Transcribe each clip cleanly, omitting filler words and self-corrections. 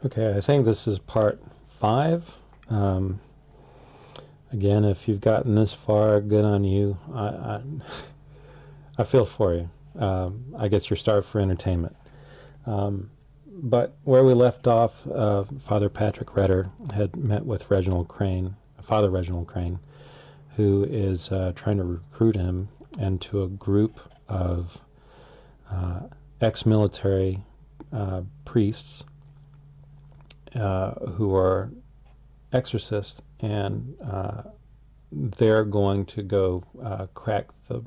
Okay, I think this is part 5. Um, Again, if you've gotten this far, good on you. I feel for you. I guess you're starved for entertainment. But where we left off, Father Patrick Retter had met with Reginald Crane, Father Reginald Crane, who is trying to recruit him into a group of ex-military priests who are exorcists, and they're going to go crack the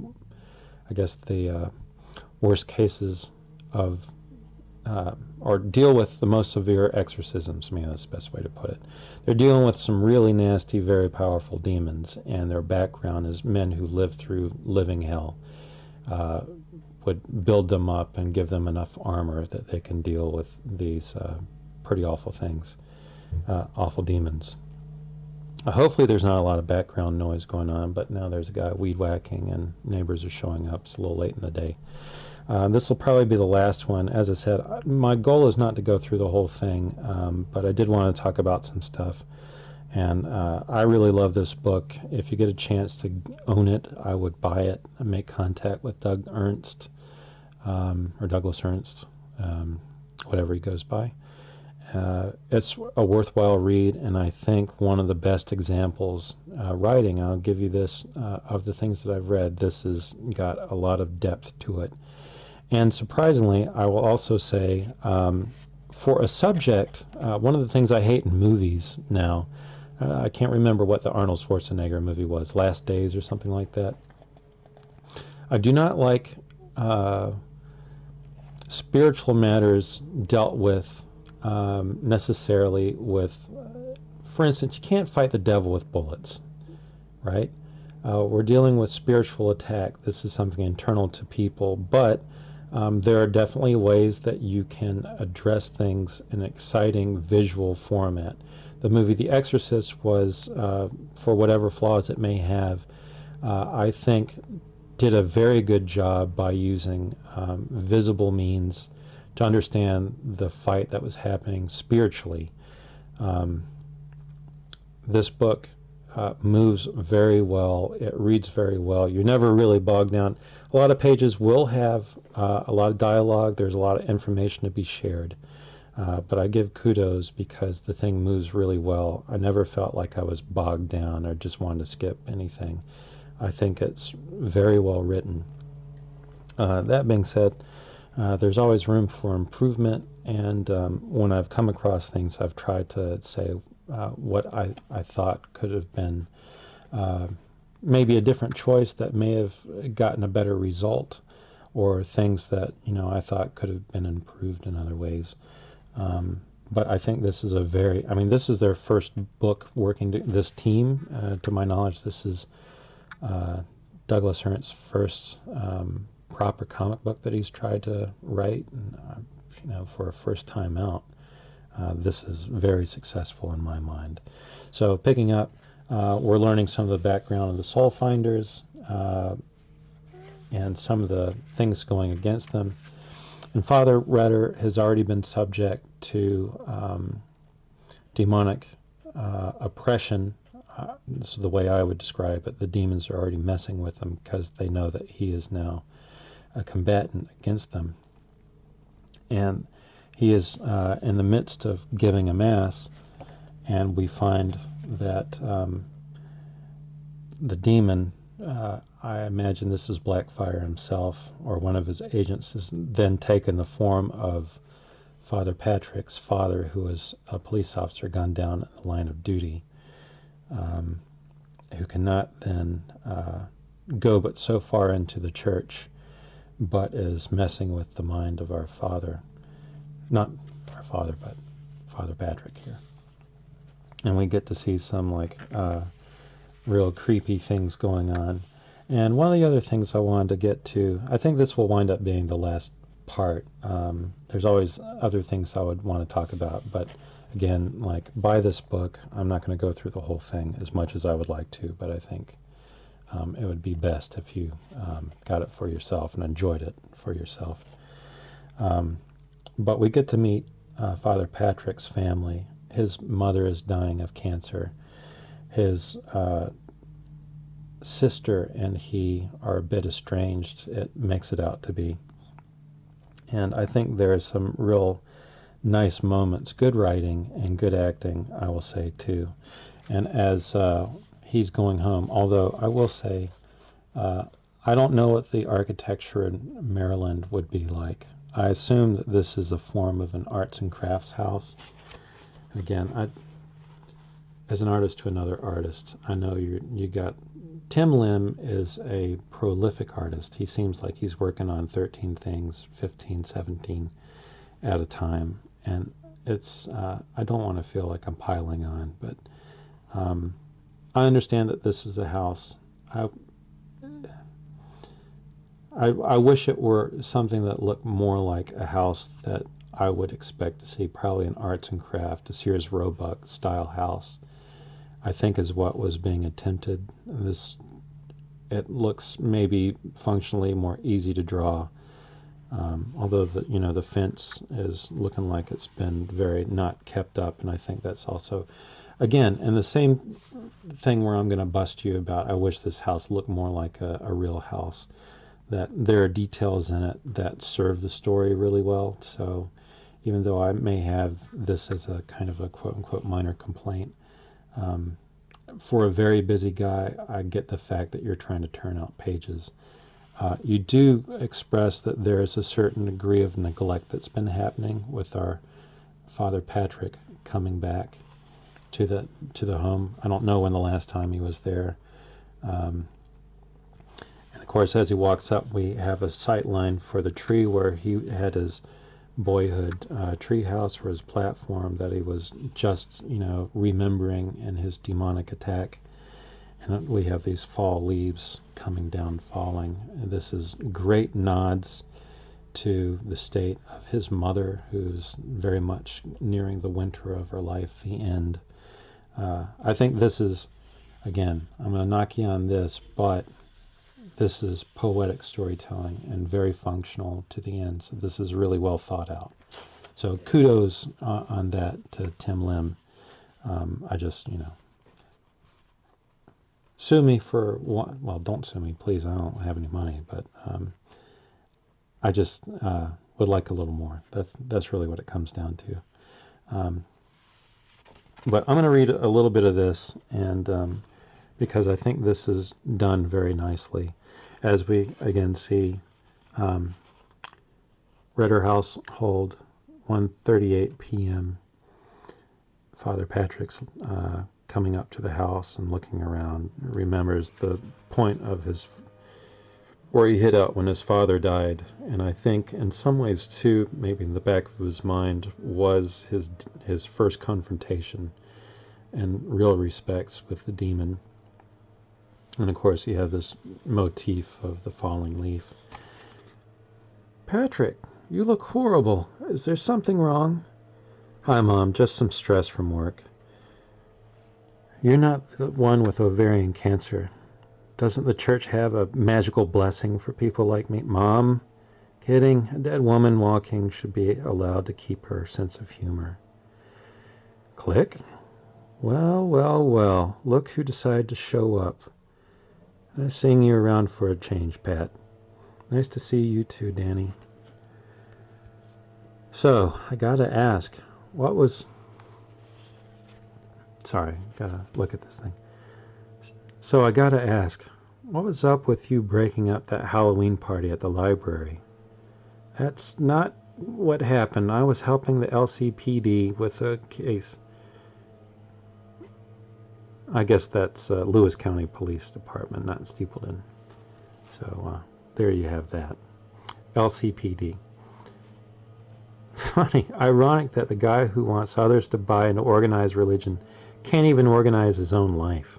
worst cases of, or deal with the most severe exorcisms. I mean, that's the best way to put it. They're dealing with some really nasty, very powerful demons, and their background is men who lived through living hell. Would build them up and give them enough armor that they can deal with these pretty awful things, awful demons. Hopefully there's not a lot of background noise going on, but now there's a guy weed whacking and neighbors are showing up. It's a little late in the day. This will probably be the last one. As I said, my goal is not to go through the whole thing, but I did want to talk about some stuff. And I really love this book. If you get a chance to own it, I would buy it and make contact with Doug Ernst, or Douglas Ernst, whatever he goes by. It's a worthwhile read, and I think one of the best examples writing, I'll give you this, of the things that I've read, this has got a lot of depth to it. And surprisingly, I will also say, for a subject, one of the things I hate in movies now, I can't remember what the Arnold Schwarzenegger movie was, Last Days or something like that. I do not like spiritual matters dealt with necessarily with, for instance, you can't fight the devil with bullets, right? We're dealing with spiritual attack. This is something internal to people, but there are definitely ways that you can address things in an exciting visual format. The movie The Exorcist was, for whatever flaws it may have, I think did a very good job by using visible means to understand the fight that was happening spiritually. This book moves very well. It reads very well. You're never really bogged down. A lot of pages will have a lot of dialogue. There's a lot of information to be shared. But I give kudos because the thing moves really well. I never felt like I was bogged down or just wanted to skip anything. I think it's very well written. That being said, there's always room for improvement, and when I've come across things, I've tried to say what I thought could have been maybe a different choice that may have gotten a better result, or things that I thought could have been improved in other ways. But I think this is this is their first book working, this team. To my knowledge, this is Douglas Ernst's first proper comic book that he's tried to write, and for a first time out, this is very successful in my mind. So picking up, we're learning some of the background of the Soulfinders and some of the things going against them. And Father Retter has already been subject to demonic oppression. This is the way I would describe it. The demons are already messing with him because they know that he is now a combatant against them. And he is in the midst of giving a mass, and we find that the demon, I imagine this is Blackfire himself, or one of his agents, is then taken the form of Father Patrick's father, who is a police officer gunned down in the line of duty, who cannot then go but so far into the church, but is messing with the mind of our Father. Not our Father, but Father Patrick here. And we get to see some real creepy things going on. And one of the other things I wanted to get to, I think this will wind up being the last part. There's always other things I would want to talk about, but again, buy this book. I'm not going to go through the whole thing as much as I would like to, but I think it would be best if you got it for yourself and enjoyed it for yourself. But we get to meet Father Patrick's family. His mother is dying of cancer. His sister and he are a bit estranged, it makes it out to be. And I think there's some real nice moments, good writing and good acting, I will say, too. And as he's going home, although I will say, I don't know what the architecture in Maryland would be like. I assume that this is a form of an arts and crafts house. Again, as an artist to another artist, I know you got... Tim Lim is a prolific artist. He seems like he's working on 13 things, 15, 17 at a time. And it's, I don't want to feel like I'm piling on, but I understand that this is a house. I wish it were something that looked more like a house that I would expect to see, probably an arts and craft, a Sears Roebuck style house, I think is what was being attempted. It looks maybe functionally more easy to draw, although the fence is looking like it's been very not kept up, and I think that's also, again, and the same thing where I'm going to bust you about, I wish this house looked more like a real house, that there are details in it that serve the story really well. So even though I may have this as a kind of a quote-unquote minor complaint, for a very busy guy, I get the fact that you're trying to turn out pages. You do express that there is a certain degree of neglect that's been happening with our Father Patrick coming back to the home. I don't know when the last time he was there. And of course, as he walks up, we have a sight line for the tree where he had his boyhood tree house, or his platform that he was just, remembering in his demonic attack. And we have these fall leaves coming down, falling. And this is great nods to the state of his mother, who's very much nearing the winter of her life, the end. I think this is, again, I'm going to knock you on this, but this is poetic storytelling and very functional to the end. So this is really well thought out. So kudos on that to Tim Lim. I just, sue me for one. Well, don't sue me, please. I don't have any money, but I just would like a little more. That's really what it comes down to. But I'm going to read a little bit of this, and because I think this is done very nicely. As we again see, Retter household, 1:38 p.m. Father Patrick's coming up to the house and looking around. Remembers the point of where he hid out when his father died, and I think in some ways too, maybe in the back of his mind, was his first confrontation in real respects with the demon. And of course you have this motif of the falling leaf. Patrick, you look horrible. Is there something wrong? Hi, Mom, just some stress from work. You're not the one with ovarian cancer. Doesn't the church have a magical blessing for people like me? Mom, kidding. A dead woman walking should be allowed to keep her sense of humor. Click. Well, well, well. Look who decided to show up. Nice seeing you around for a change, Pat. Nice to see you too, Danny. So, I gotta ask, what was... Sorry, gotta look at this thing. So I gotta ask, what was up with you breaking up that Halloween party at the library? That's not what happened. I was helping the LCPD with a case. I guess that's Lewis County Police Department, not Steepleton. So there you have that. LCPD. Funny, ironic that the guy who wants others to buy into organized religion can't even organize his own life.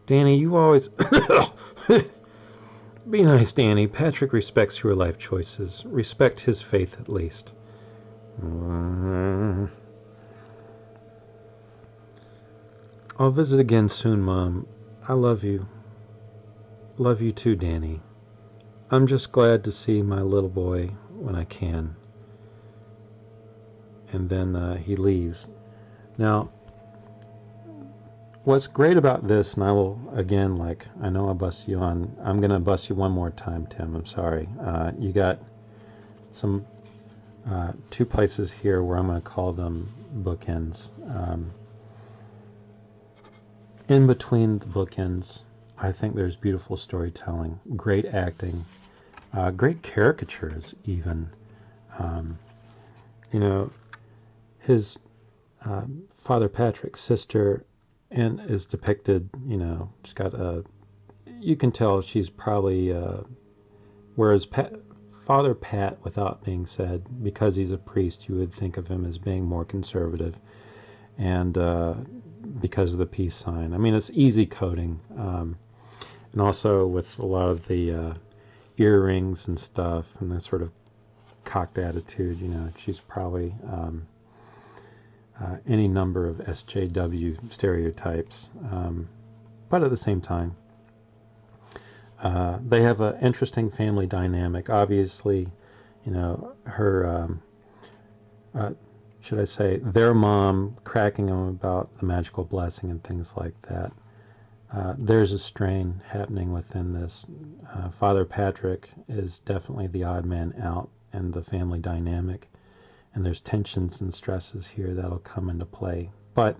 Danny, you always... Be nice, Danny. Patrick respects your life choices. Respect his faith, at least. I'll visit again soon, Mom. I love you. Love you too, Danny. I'm just glad to see my little boy when I can. and then he leaves. Now, what's great about this, and I will, again, like, I know I bust you on, I'm going to bust you one more time, Tim, I'm sorry. You got some, two places here where I'm going to call them bookends. In between the bookends, I think there's beautiful storytelling, great acting, great caricatures even. You know, his Father Patrick's sister and is depicted, you know, she's got a, you can tell she's probably, whereas Father Pat, without being said, because he's a priest, you would think of him as being more conservative, and because of the peace sign. I mean, it's easy coding, and also with a lot of the earrings and stuff, and that sort of cocked attitude, you know, she's probably any number of SJW stereotypes, but at the same time, they have an interesting family dynamic. Obviously, you know, her, should I say, their mom cracking them about the magical blessing and things like that. There's a strain happening within this. Father Patrick is definitely the odd man out in the family dynamic, and there's tensions and stresses here that'll come into play. But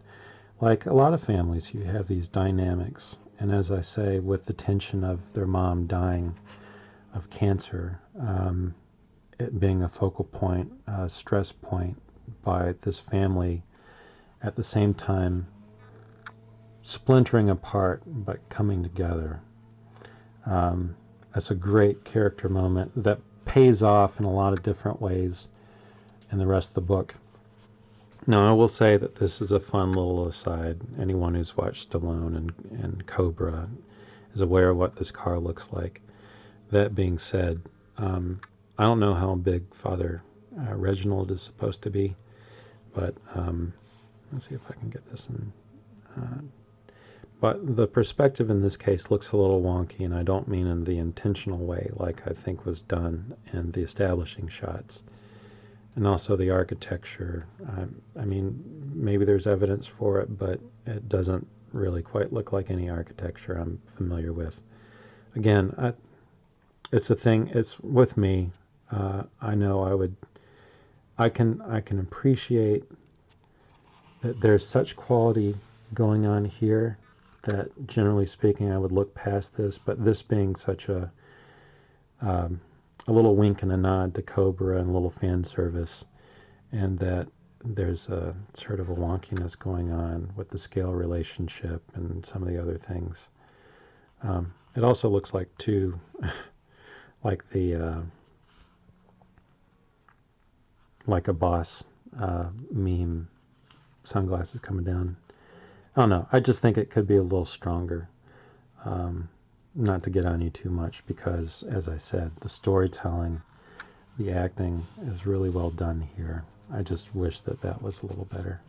like a lot of families, you have these dynamics, and as I say, with the tension of their mom dying of cancer, it being a focal point, a stress point by this family, at the same time splintering apart but coming together. That's a great character moment that pays off in a lot of different ways in the rest of the book. Now, I will say that this is a fun little aside. Anyone who's watched Stallone and Cobra is aware of what this car looks like. That being said, I don't know how big Father Reginald is supposed to be, but let's see if I can get this in. But the perspective in this case looks a little wonky, and I don't mean in the intentional way like I think was done in the establishing shots. And also the architecture. I mean, maybe there's evidence for it, but it doesn't really quite look like any architecture I'm familiar with. Again, it's a thing. It's with me. I know I can appreciate that there's such quality going on here that, generally speaking, I would look past this. But this being such a little wink and a nod to Cobra and a little fan service, and that there's a sort of a wonkiness going on with the scale relationship and some of the other things. It also looks like, too, like the like a boss meme, sunglasses coming down. I don't know. I just think it could be a little stronger. Not to get on you too much, because, as I said, the storytelling, the acting is really well done here. I just wish that that was a little better.